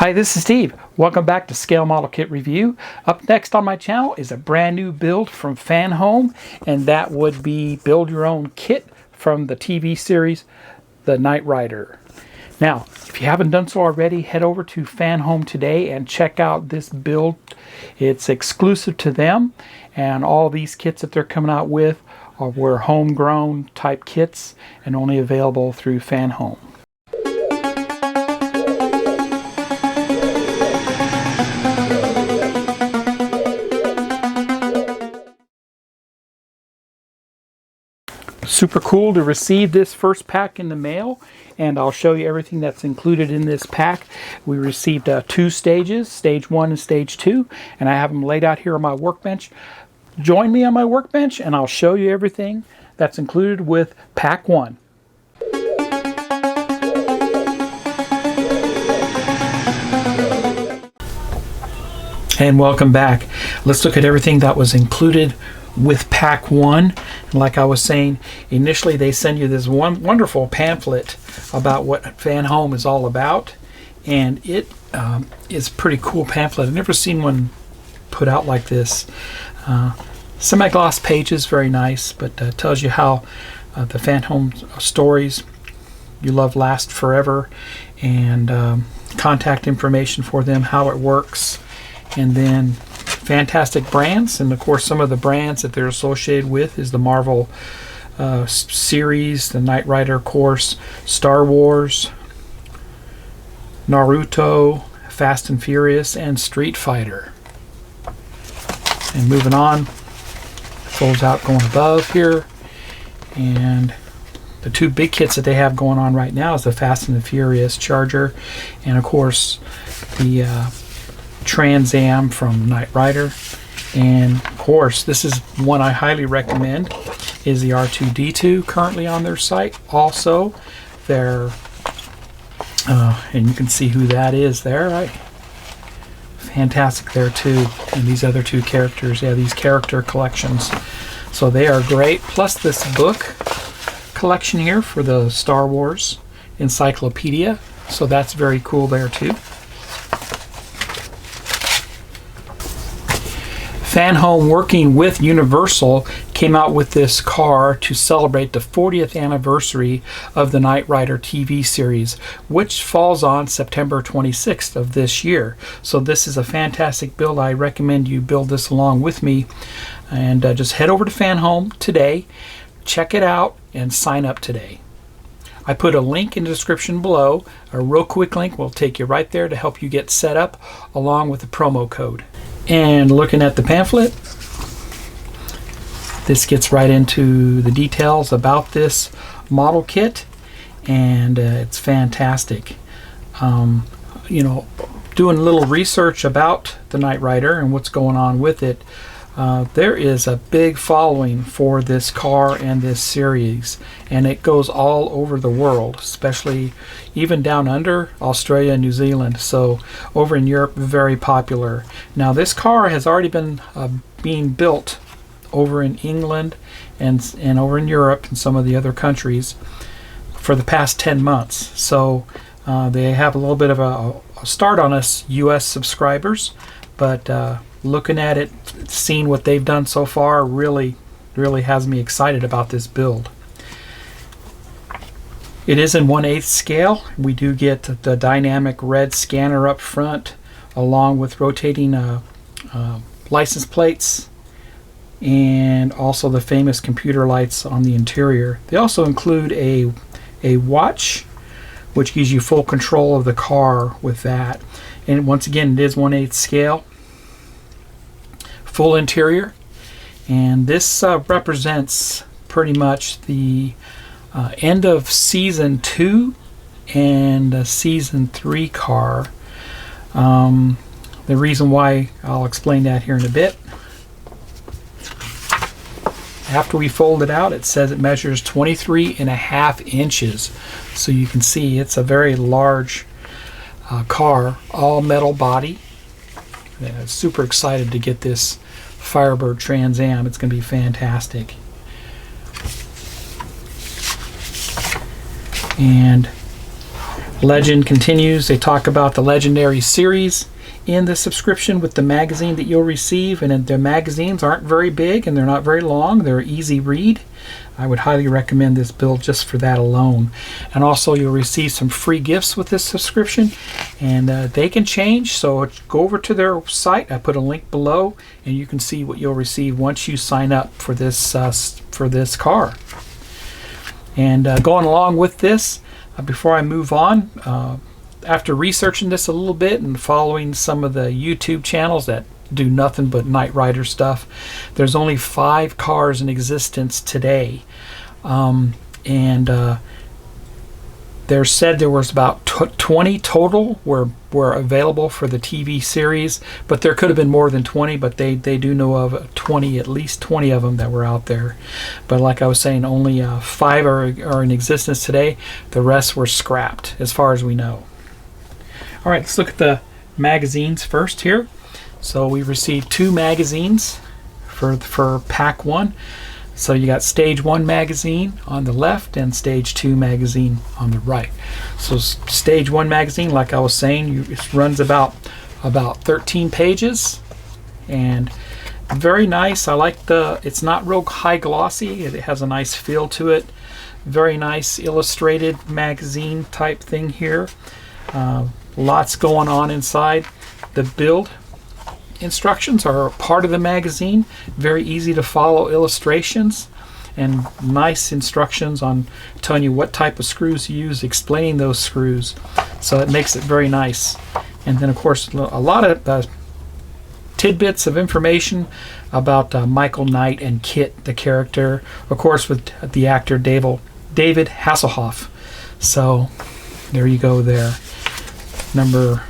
Hi, this is Steve. Welcome back to Scale Model Kit Review. Up next on my channel is a brand new build from FanHome, and that would be build your own kit from the TV series, The Knight Rider. Now, if you haven't done so already, head over to FanHome today and check out this build. It's exclusive to them, and all these kits that they're coming out with were homegrown type kits and only available through FanHome. Super cool to receive this first pack in the mail, and I'll show you everything that's included in this pack. We received two stages, stage 1 and stage 2, and I have them laid out here on my workbench. Join me on my workbench and I'll show you everything that's included with pack 1. And welcome back. Let's look at everything that was included with pack 1. And like I was saying, initially they send you this wonderful pamphlet about what FanHome is all about, and it is a pretty cool pamphlet. I've never seen one put out like this. Semi-gloss pages, very nice, but tells you how the FanHome stories you love last forever, and contact information for them, how it works, and then fantastic brands. And of course, some of the brands that they're associated with is the Marvel series, the Knight Rider course, Star Wars, Naruto, Fast and Furious, and Street Fighter. And moving on, folds out going above here, and the two big kits that they have going on right now is the Fast and the Furious Charger, and of course the Trans Am from Knight Rider. And of course, this is one I highly recommend, is the R2-D2, currently on their site. Also, their and you can see who that is there, right? Fantastic there too. And these other two characters, yeah, these character collections, so they are great. Plus this book collection here for the Star Wars encyclopedia, so that's very cool there too. FanHome, working with Universal, came out with this car to celebrate the 40th anniversary of the Knight Rider TV series, which falls on September 26th of this year. So this is a fantastic build. I recommend you build this along with me, and just head over to FanHome today, check it out, and sign up today. I put a link in the description below. A real quick link will take you right there to help you get set up, along with the promo code. And looking at the pamphlet, this gets right into the details about this model kit, and it's fantastic. You know, doing a little research about the Knight Rider and what's going on with it, there is a big following for this car and this series, and it goes all over the world, especially even down under Australia and New Zealand. So over in Europe, very popular. Now this car has already been being built over in England and over in Europe and some of the other countries for the past 10 months. So they have a little bit of a start on us US subscribers, but looking at it, seeing what they've done so far, really has me excited about this build. It is in 1/8 scale. We do get the dynamic red scanner up front, along with rotating license plates, and also the famous computer lights on the interior. They also include a watch, which gives you full control of the car with that. And once again, it is 1/8 scale. Full interior, and this represents pretty much the end of season 2 and season 3 car. The reason why, I'll explain that here in a bit. After we fold it out, it says it measures 23.5 inches, so you can see it's a very large car, all metal body. Yeah, super excited to get this Firebird Trans Am. It's going to be fantastic. And Legend continues. They talk about the legendary series in the subscription with the magazine that you'll receive, and their magazines aren't very big and they're not very long. They're easy read. I would highly recommend this build just for that alone. And also you'll receive some free gifts with this subscription, and they can change, so go over to their site. I put a link below and you can see what you'll receive once you sign up for this car. And going along with this, before I move on, after researching this a little bit and following some of the YouTube channels that do nothing but Knight Rider stuff, there's only 5 cars in existence today. There said there was about 20 total were available for the TV series, but there could have been more than 20, but they do know of 20, at least 20 of them that were out there. But like I was saying, only 5 are in existence today. The rest were scrapped as far as we know. All right, let's look at the magazines first here. So we received 2 magazines for pack 1. So you got Stage 1 magazine on the left and Stage 2 magazine on the right. So Stage 1 magazine, like I was saying, it runs about 13 pages, and very nice. I like it's not real high glossy. It has a nice feel to it. Very nice illustrated magazine type thing here. Lots going on inside. The build instructions are part of the magazine. Very easy to follow illustrations and nice instructions on telling you what type of screws to use, explaining those screws. So it makes it very nice. And then of course a lot of tidbits of information about Michael Knight and K.I.T.T, the character, of course with the actor David Hasselhoff. So there you go there. Number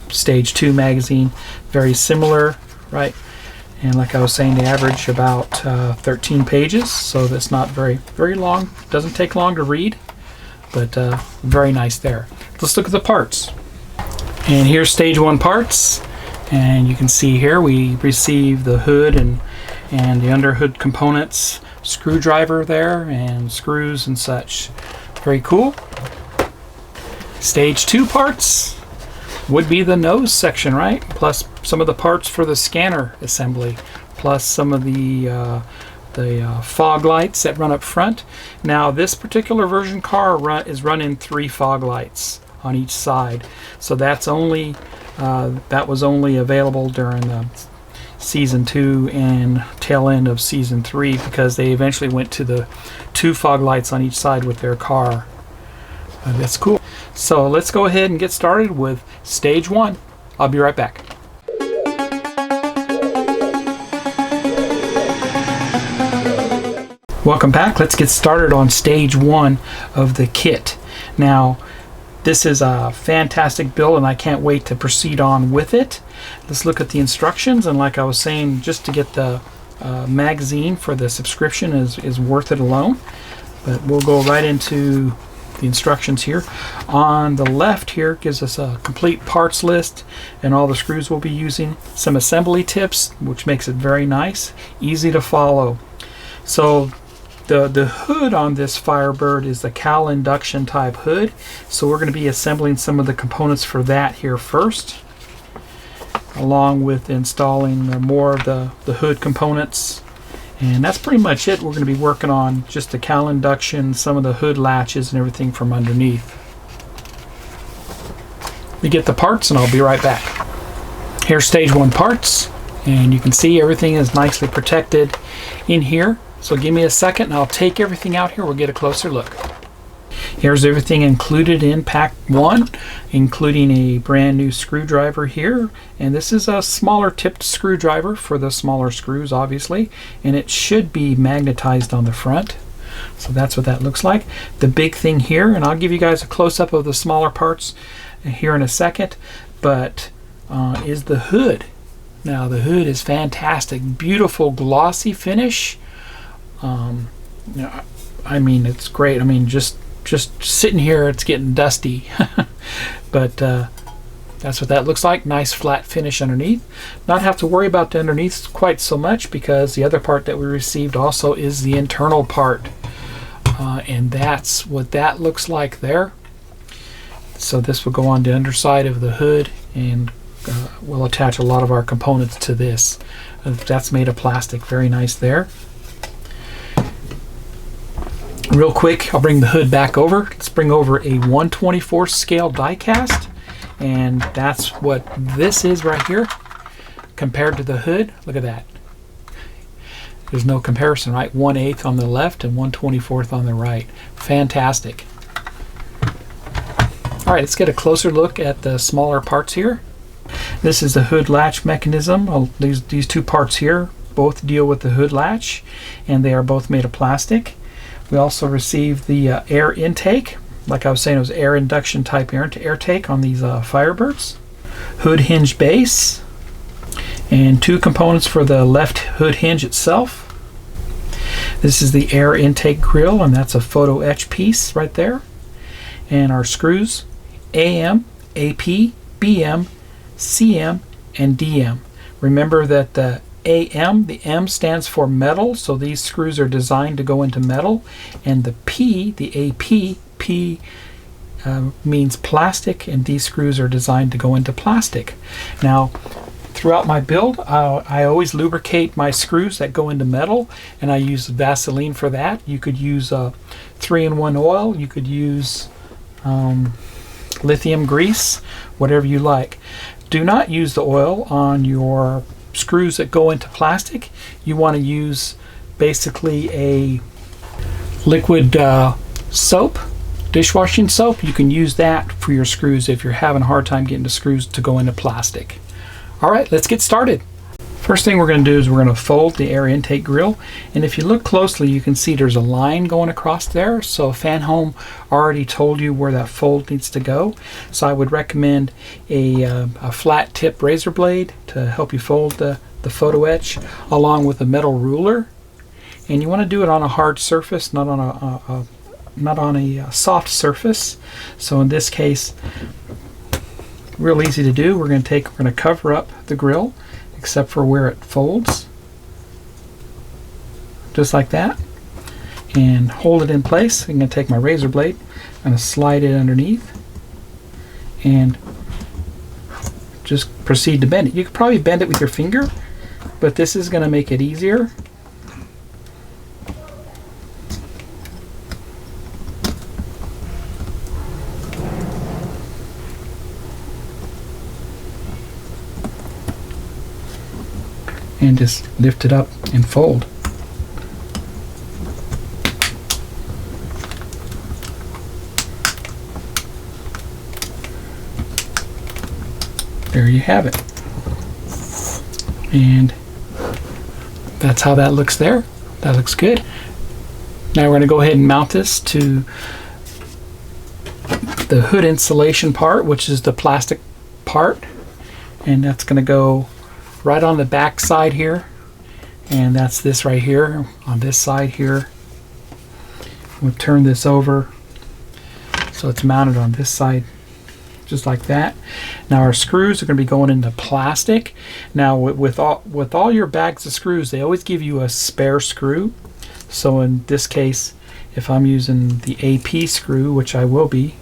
Stage 2 magazine, very similar, right? And like I was saying, they average about 13 pages, so that's not very long. Doesn't take long to read, but very nice there. Let's look at the parts. And here's Stage 1 parts, and you can see here we receive the hood and the underhood components, screwdriver there, and screws and such. Very cool. Stage 2 parts would be the nose section, right? Plus some of the parts for the scanner assembly, plus some of the fog lights that run up front. Now this particular version car is running 3 fog lights on each side, so that's only that was only available during season 2 and tail end of season 3, because they eventually went to the 2 fog lights on each side with their car. That's cool. So let's go ahead and get started with Stage 1. I'll be right back. Welcome back. Let's get started on Stage 1 of the kit. Now, this is a fantastic build and I can't wait to proceed on with it. Let's look at the instructions, and like I was saying, just to get the magazine for the subscription is worth it alone. But we'll go right into the instructions here. On the left here gives us a complete parts list and all the screws we'll be using, some assembly tips, which makes it very nice, easy to follow. So the hood on this Firebird is the Cal induction type hood, so we're going to be assembling some of the components for that here first, along with installing more of the hood components. And that's pretty much it. We're going to be working on just the Cal induction, some of the hood latches and everything from underneath. We get the parts and I'll be right back. Here's Stage 1 parts, and you can see everything is nicely protected in here. So give me a second and I'll take everything out here. We'll get a closer look. Here's everything included in pack 1, including a brand new screwdriver here, and this is a smaller tipped screwdriver for the smaller screws, obviously, and it should be magnetized on the front. So that's what that looks like. The big thing here, and I'll give you guys a close-up of the smaller parts here in a second, but is the hood. Now the hood is fantastic, beautiful glossy finish. I mean, it's great. I mean, just sitting here, it's getting dusty. But that's what that looks like. Nice flat finish underneath. Not have to worry about the underneath quite so much, because the other part that we received also is the internal part. And that's what that looks like there. So this will go on the underside of the hood, and we'll attach a lot of our components to this. That's made of plastic. Very nice there. Real quick, I'll bring the hood back over. Let's bring over a 1/24 scale die cast, and that's what this is right here compared to the hood. Look at that. There's no comparison, right? 1/8 on the left and 1/24 on the right. Fantastic. All right, let's get a closer look at the smaller parts here. This is the hood latch mechanism. These two parts here both deal with the hood latch, and they are both made of plastic. We also received the air intake. Like I was saying, it was air induction type air take on these Firebirds. Hood hinge base, and two components for the left hood hinge itself. This is the air intake grill, and that's a photo etch piece right there. And our screws, AM, AP, BM, CM, and DM. Remember that the AM, the M stands for metal, so these screws are designed to go into metal, and the P, the AP, P means plastic, and these screws are designed to go into plastic. Now, throughout my build, I always lubricate my screws that go into metal, and I use Vaseline for that. You could use 3-in-1 oil, you could use lithium grease, whatever you like. Do not use the oil on your screws that go into plastic. You want to use basically a liquid soap, dishwashing soap. You can use that for your screws if you're having a hard time getting the screws to go into plastic. All right, let's get started. First thing we're going to do is we're going to fold the air intake grill, and if you look closely you can see there's a line going across there, so FanHome already told you where that fold needs to go. So I would recommend a flat tip razor blade to help you fold the photo etch, along with a metal ruler. And you want to do it on a hard surface, not on a soft surface. So in this case, real easy to do. We're going to cover up the grill except for where it folds, just like that, and hold it in place. I'm going to take my razor blade, I'm going to slide it underneath, and just proceed to bend it. You could probably bend it with your finger, but this is going to make it easier. And just lift it up and fold. There you have it. And that's how that looks there. That looks good. Now we're going to go ahead and mount this to the hood insulation part, which is the plastic part. And that's going to go right on the back side here, and that's this right here on this side here. We'll turn this over so it's mounted on this side, just like that. Now our screws are going to be going into plastic. Now with all your bags of screws, they always give you a spare screw. So in this case, if I'm using the AP screw, which I will be,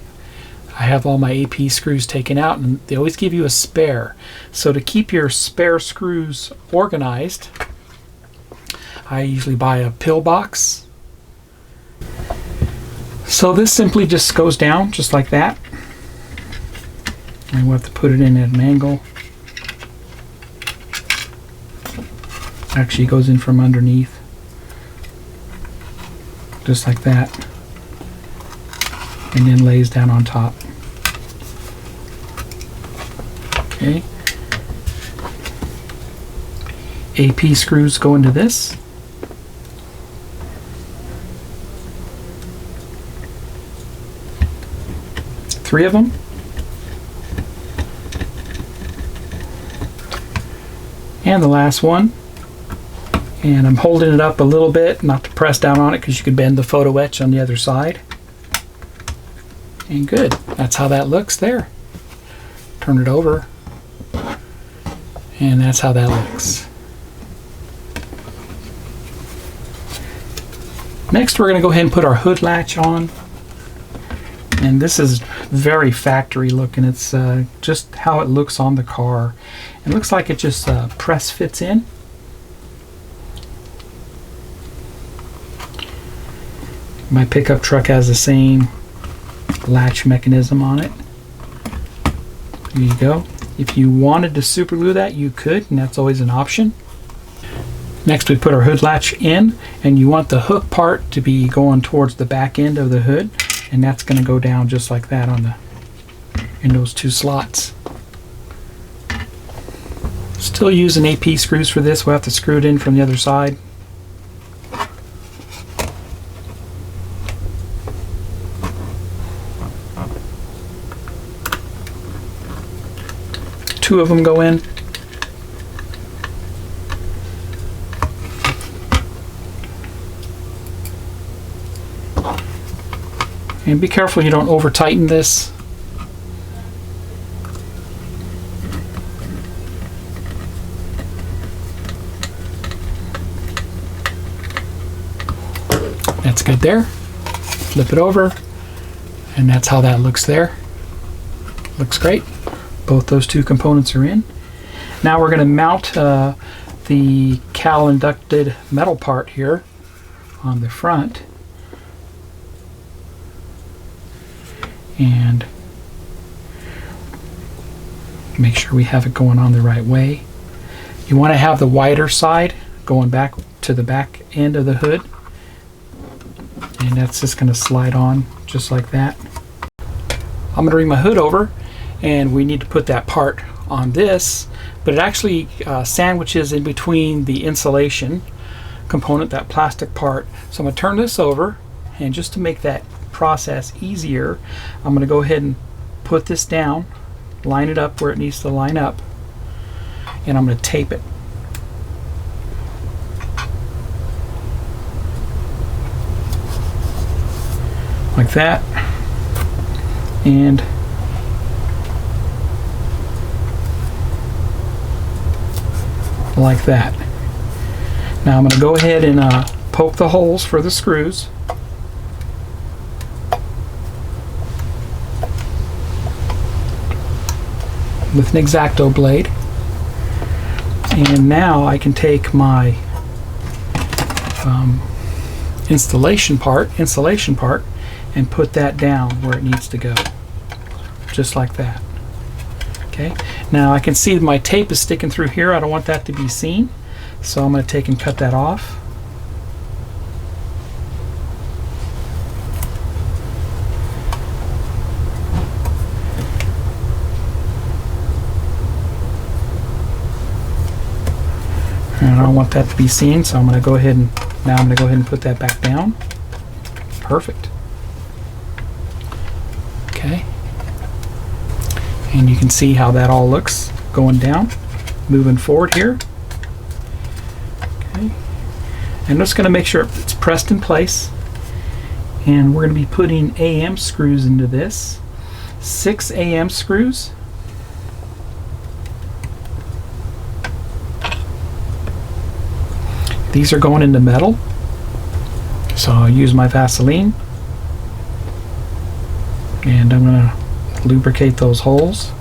I have all my AP screws taken out, and they always give you a spare. So to keep your spare screws organized, I usually buy a pill box. So this simply just goes down just like that. And we'll have to put it in at an angle. Actually, it goes in from underneath, just like that, and then lays down on top. Okay. AP screws go into this. Three of them. And the last one. And I'm holding it up a little bit, not to press down on it, because you could bend the photo etch on the other side. And good. That's how that looks there. Turn it over. And that's how that looks. Next, we're going to go ahead and put our hood latch on. And this is very factory looking. It's just how it looks on the car. It looks like it just press fits in. My pickup truck has the same latch mechanism on it. There you go. If you wanted to super glue that, you could, and that's always an option. Next, we put our hood latch in, and you want the hook part to be going towards the back end of the hood, and that's going to go down just like that in those two slots. Still using AP screws for this. We'll have to screw it in from the other side. Two of them go in. And be careful you don't over tighten this. That's good there. Flip it over, and that's how that looks there. Looks great. Both those two components are in. Now we're going to mount the cal inducted metal part here on the front. And make sure we have it going on the right way. You want to have the wider side going back to the back end of the hood, and that's just going to slide on just like that. I'm going to bring my hood over, and we need to put that part on this, but it actually sandwiches in between the insulation component, that plastic part. So I'm going to turn this over, and just to make that process easier, I'm going to go ahead and put this down, line it up where it needs to line up, and I'm going to tape it. Like that. And like that. Now I'm going to go ahead and poke the holes for the screws. With an X-Acto blade. And now I can take my insulation part and put that down where it needs to go. Just like that. Okay. Now I can see my tape is sticking through here. I don't want that to be seen. So I'm going to take and cut that off. And I don't want that to be seen, so I'm going to go ahead and put that back down. Perfect. Okay. And you can see how that all looks going down, moving forward here. Okay. And just going to make sure it's pressed in place. And we're going to be putting AM screws into this. 6 AM screws. These are going into metal, so I'll use my Vaseline, and I'm going to lubricate those holes.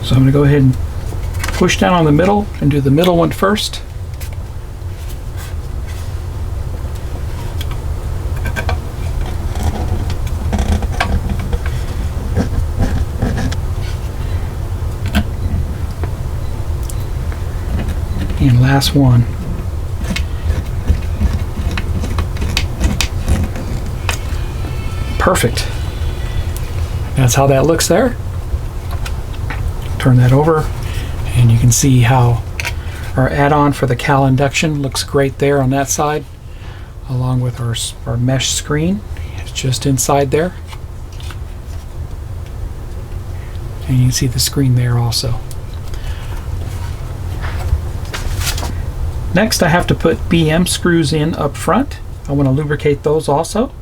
So I'm going to go ahead and push down on the middle and do the middle one first. And last one. Perfect. That's how that looks there. Turn that over, and you can see how our add-on for the cal induction looks great there on that side, along with our mesh screen. It's just inside there. And you can see the screen there also. Next, I have to put BM screws in up front. I want to lubricate those also.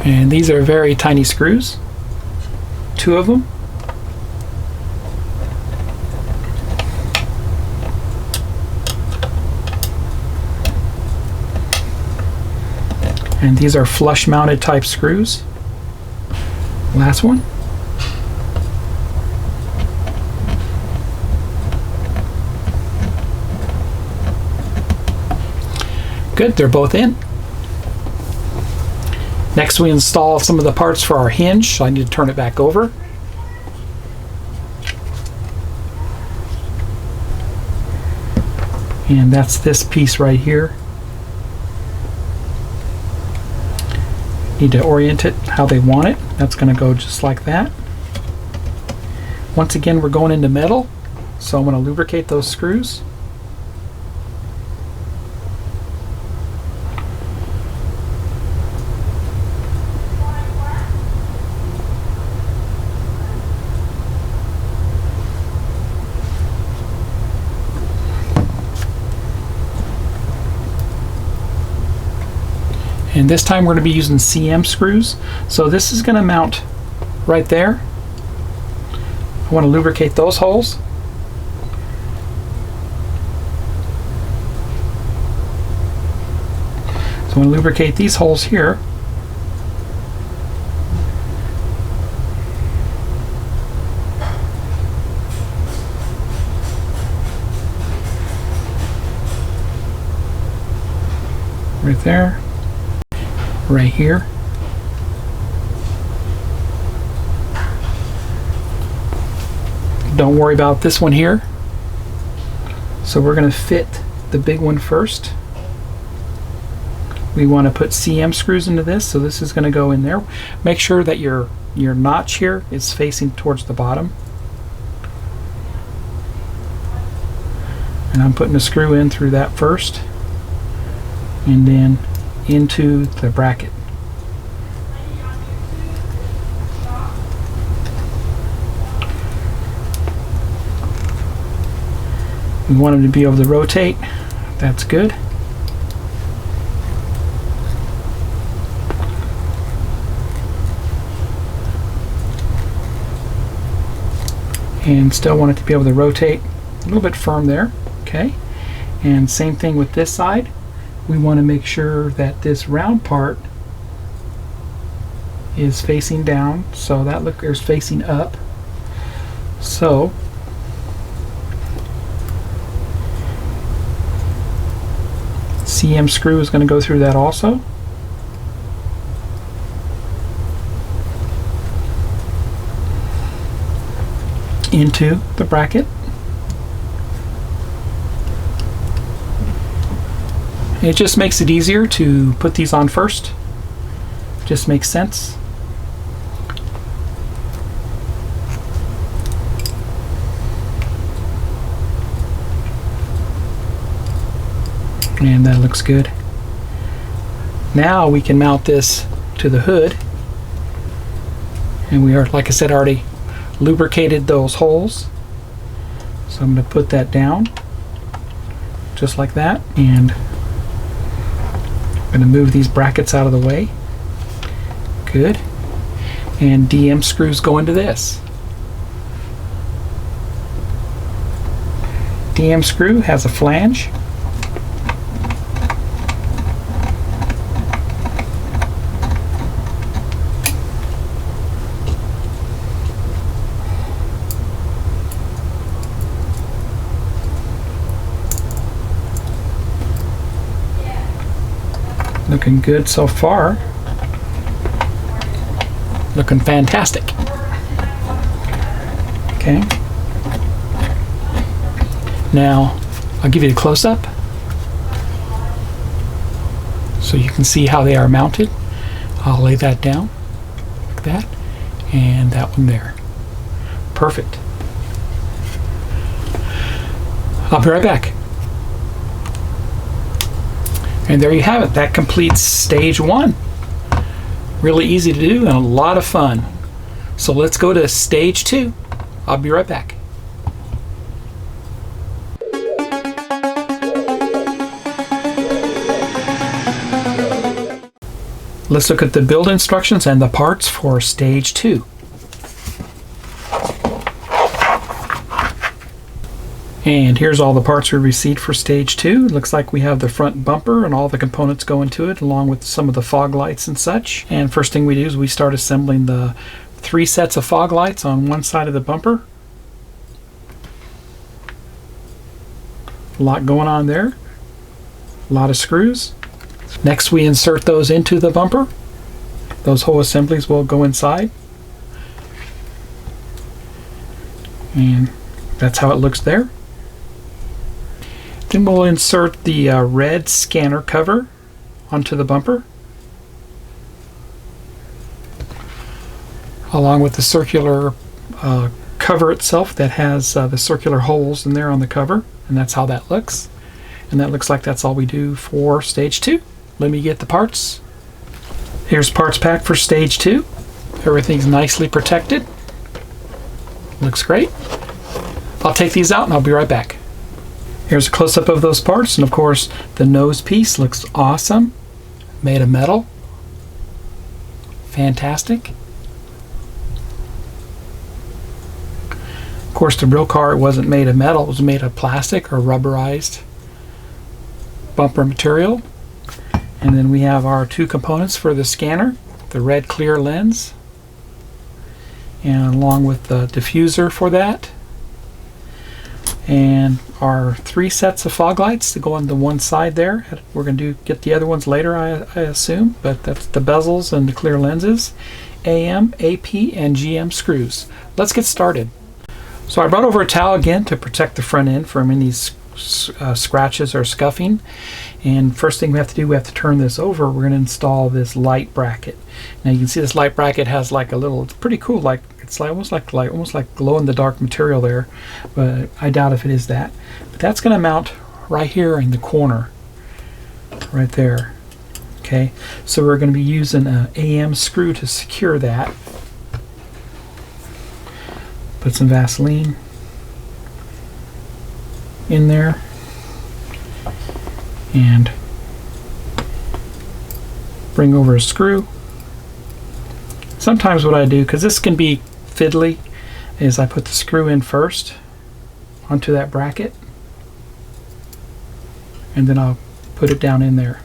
And these are very tiny screws, 2 of them. And these are flush mounted type screws. Last one. Good, they're both in. Next we install some of the parts for our hinge, so I need to turn it back over. And that's this piece right here. Need to orient it how they want it. That's going to go just like that. Once again, we're going into metal, so I'm going to lubricate those screws. And this time we're going to be using CM screws. So this is going to mount right there. I want to lubricate those holes. So I want to lubricate these holes here. Right there. Right here. Don't worry about this one here. So we're going to fit the big one first. We want to put CM screws into this, so this is going to go in there. Make sure that your notch here is facing towards the bottom. And I'm putting a screw in through that first, and then into the bracket. We want them to be able to rotate. That's good. And still want it to be able to rotate a little bit firm there. Okay. And same thing with this side. We want to make sure that this round part is facing down, so that look is facing up. So CM screw is going to go through that also. Into the bracket. It just makes it easier to put these on first. Just makes sense. And that looks good. Now we can mount this to the hood. And we are, like I said, already lubricated those holes. So I'm going to put that down just like that, and I'm going to move these brackets out of the way. Good. And DM screws go into this. DM screw has a flange. Looking good so far. Looking fantastic. Okay. Now, I'll give you a close-up so you can see how they are mounted. I'll lay that down like that, and that one there. Perfect. I'll be right back. And there you have it. That completes stage one. Really easy to do and a lot of fun. So let's go to stage 2. I'll be right back. Let's look at the build instructions and the parts for stage 2. And here's all the parts we received for stage 2. It looks like we have the front bumper and all the components go into it, along with some of the fog lights and such. And first thing we do is we start assembling the 3 sets of fog lights on one side of the bumper. A lot going on there. A lot of screws. Next we insert those into the bumper. Those whole assemblies will go inside. And that's how it looks there. Then we'll insert the red scanner cover onto the bumper, along with the circular cover itself that has the circular holes in there on the cover, and that's how that looks. And that looks like that's all we do for stage 2. Let me get the parts. Here's parts pack for stage 2. Everything's nicely protected. Looks great. I'll take these out and I'll be right back. Here's a close-up of those parts, and of course the nose piece looks awesome. Made of metal. Fantastic. Of course the real car wasn't made of metal, it was made of plastic or rubberized bumper material. And then we have our 2 components for the scanner, the red clear lens, and along with the diffuser for that, and our 3 sets of fog lights to go on the one side there. We're going to get the other ones later, I assume, but that's the bezels and the clear lenses, AM, AP, and GM screws. Let's get started. So I brought over a towel again to protect the front end from any scratches or scuffing. And first thing we have to do, we have to turn this over. We're going to install this light bracket. Now you can see this light bracket has like a little, it's pretty cool, like it's like almost like glow in the dark material there, but I doubt if it is that. But that's going to mount right here in the corner, right there. Okay, so we're going to be using an AM screw to secure that. Put some Vaseline in there and bring over a screw. Sometimes what I do, because this can be fiddly, is I put the screw in first onto that bracket and then I'll put it down in there.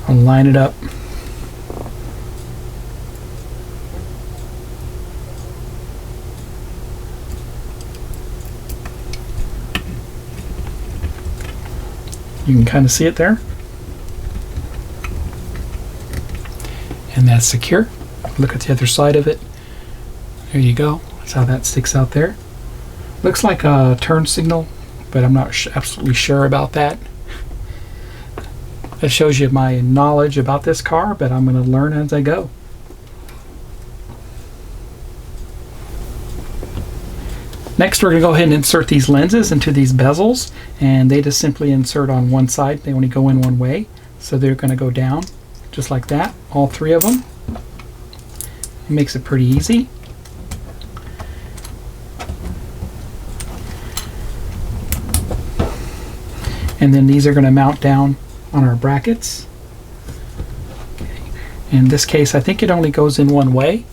I'll line it up. You can kind of see it there. And that's secure. Look at the other side of it. There you go. That's how that sticks out there. Looks like a turn signal, but I'm not absolutely sure about that. That shows you my knowledge about this car, but I'm going to learn as I go. Next, we're going to go ahead and insert these lenses into these bezels, and they just simply insert on one side. They only go in one way, so they're going to go down just like that, all 3 of them. It makes it pretty easy. And then these are going to mount down on our brackets. Okay. In this case, I think it only goes in one way.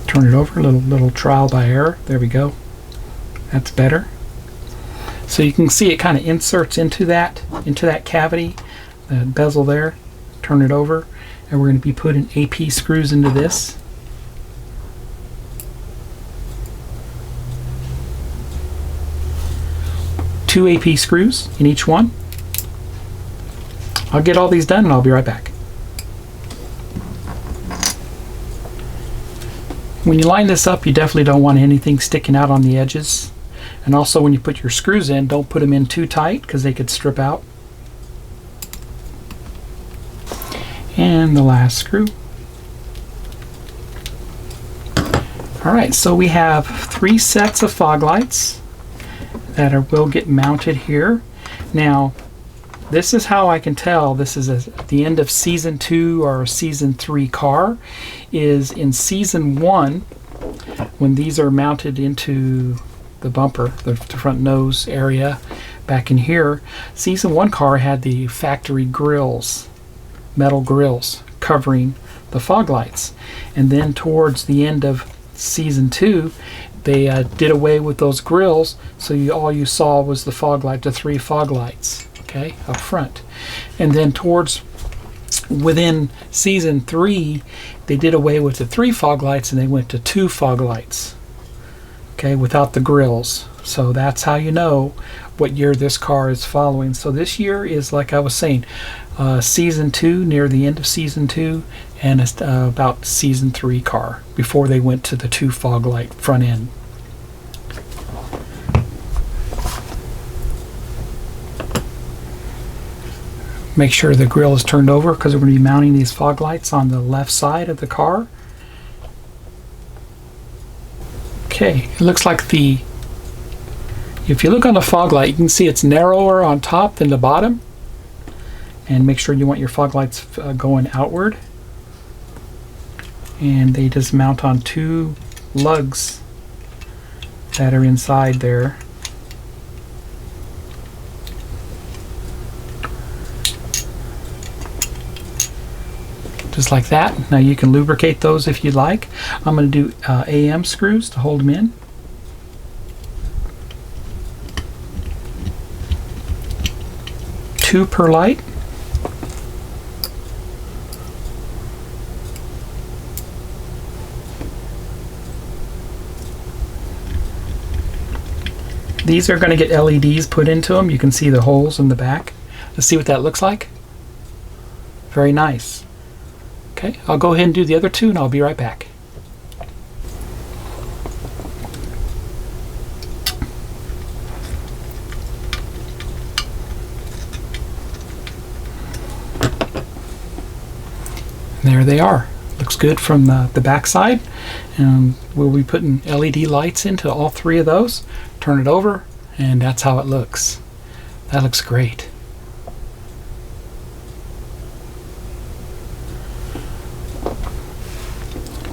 Turn it over, little trial by error. There we go. That's better. So you can see it kind of inserts into that cavity, the bezel there. Turn it over, and we're going to be putting AP screws into this. Two AP screws in each one. I'll get all these done and I'll be right back. When you line this up, you definitely don't want anything sticking out on the edges. And also when you put your screws in, don't put them in too tight because they could strip out. And the last screw. Alright, so we have 3 sets of fog lights that will get mounted here. Now, this is how I can tell this is at the end of season 2 or season 3 car. Is in season 1, when these are mounted into the bumper, the front nose area back in here, season 1 car had the factory grills, metal grills covering the fog lights. And then towards the end of season 2, they did away with those grills, so all you saw was the fog light, the 3 fog lights, okay, up front. And then within season 3, they did away with the 3 fog lights and they went to 2 fog lights, okay, without the grills. So that's how you know what year this car is following. So this year is, like I was saying, season 2, near the end of season 2, and it's about season 3 car before they went to the 2 fog light front end. Make sure the grill is turned over because we're going to be mounting these fog lights on the left side of the car. Okay, it looks like if you look on the fog light, you can see it's narrower on top than the bottom. And make sure you want your fog lights going outward. And they just mount on 2 lugs that are inside there. Just like that. Now you can lubricate those if you'd like. I'm going to do AM screws to hold them in. Two per light. These are going to get LEDs put into them. You can see the holes in the back. Let's see what that looks like. Very nice. Okay, I'll go ahead and do the other 2 and I'll be right back. There they are. Looks good from the back side. And we'll be putting LED lights into all 3 of those. Turn it over, and that's how it looks. That looks great.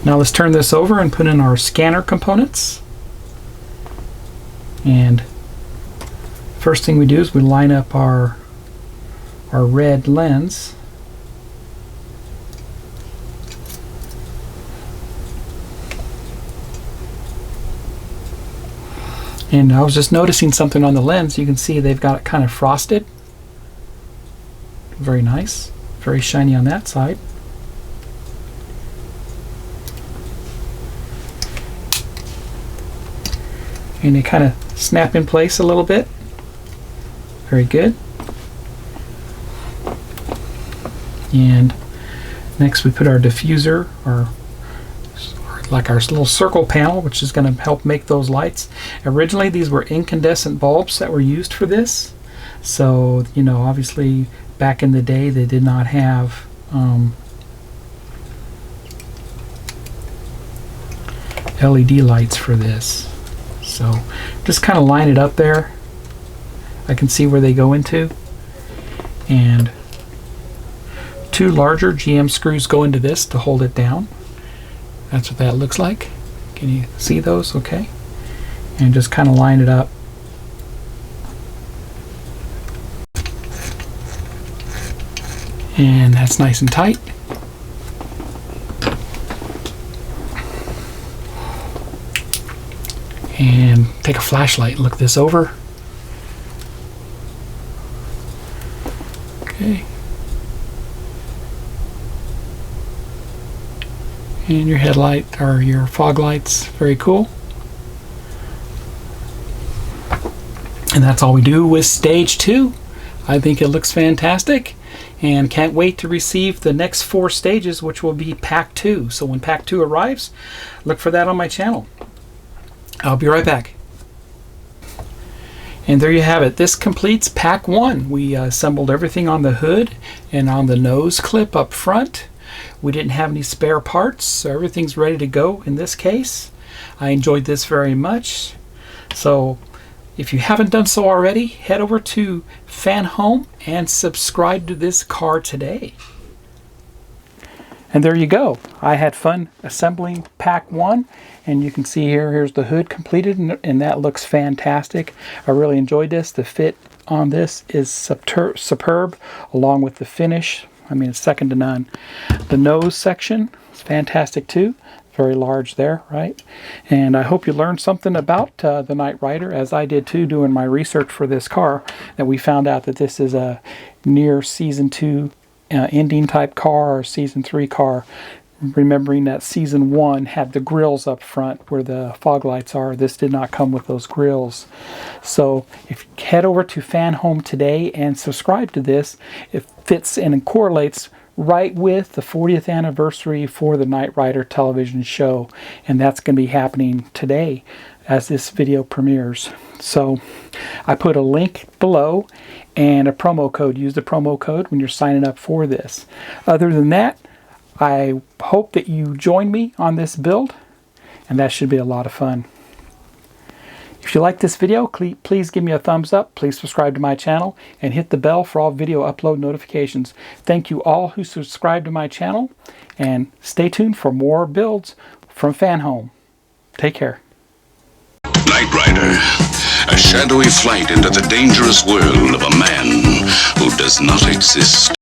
Now let's turn this over and put in our scanner components. And first thing we do is we line up our red lens. And I was just noticing something on the lens. You can see they've got it kind of frosted. Very nice. Very shiny on that side. And they kind of snap in place a little bit. Very good. And next we put our diffuser, like our little circle panel, which is going to help make those lights. Originally these were incandescent bulbs that were used for this. So, you know, obviously back in the day they did not have LED lights for this. So just kind of line it up there. I can see where they go into. And 2 larger GM screws go into this to hold it down. That's what that looks like. Can you see those? Okay. And just kind of line it up. And that's nice and tight. And take a flashlight and look this over. Okay. And your headlight or your fog lights, very cool. And that's all we do with stage 2. I think it looks fantastic and can't wait to receive the next 4 stages, which will be pack 2. So when pack 2 arrives, look for that on my channel. I'll be right back. And there you have it. This completes pack 1. We assembled everything on the hood and on the nose clip up front. We didn't have any spare parts, so everything's ready to go in this case. I enjoyed this very much. So if you haven't done so already, head over to FanHome and subscribe to this car today. And there you go. I had fun assembling pack 1, and you can see here's the hood completed, and that looks fantastic. I really enjoyed this. The fit on this is superb, along with the finish. I mean, it's second to none. The nose section is fantastic too. Very large there, right? And I hope you learned something about the Knight Rider, as I did too, doing my research for this car, that we found out that this is a near season 2 ending type car, or season 3 car, remembering that season 1 had the grills up front where the fog lights are. This did not come with those grills. So if you head over to FanHome today and subscribe to this, it fits and correlates right with the 40th anniversary for the Knight Rider television show, and that's going to be happening today as this video premieres. So I put a link below and a promo code. Use the promo code when you're signing up for this. Other than that, I hope that you join me on this build, and that should be a lot of fun. If you like this video, please give me a thumbs up, please subscribe to my channel, and hit the bell for all video upload notifications. Thank you all who subscribe to my channel, and stay tuned for more builds from FanHome. Take care. Knight Rider, a shadowy flight into the dangerous world of a man who does not exist.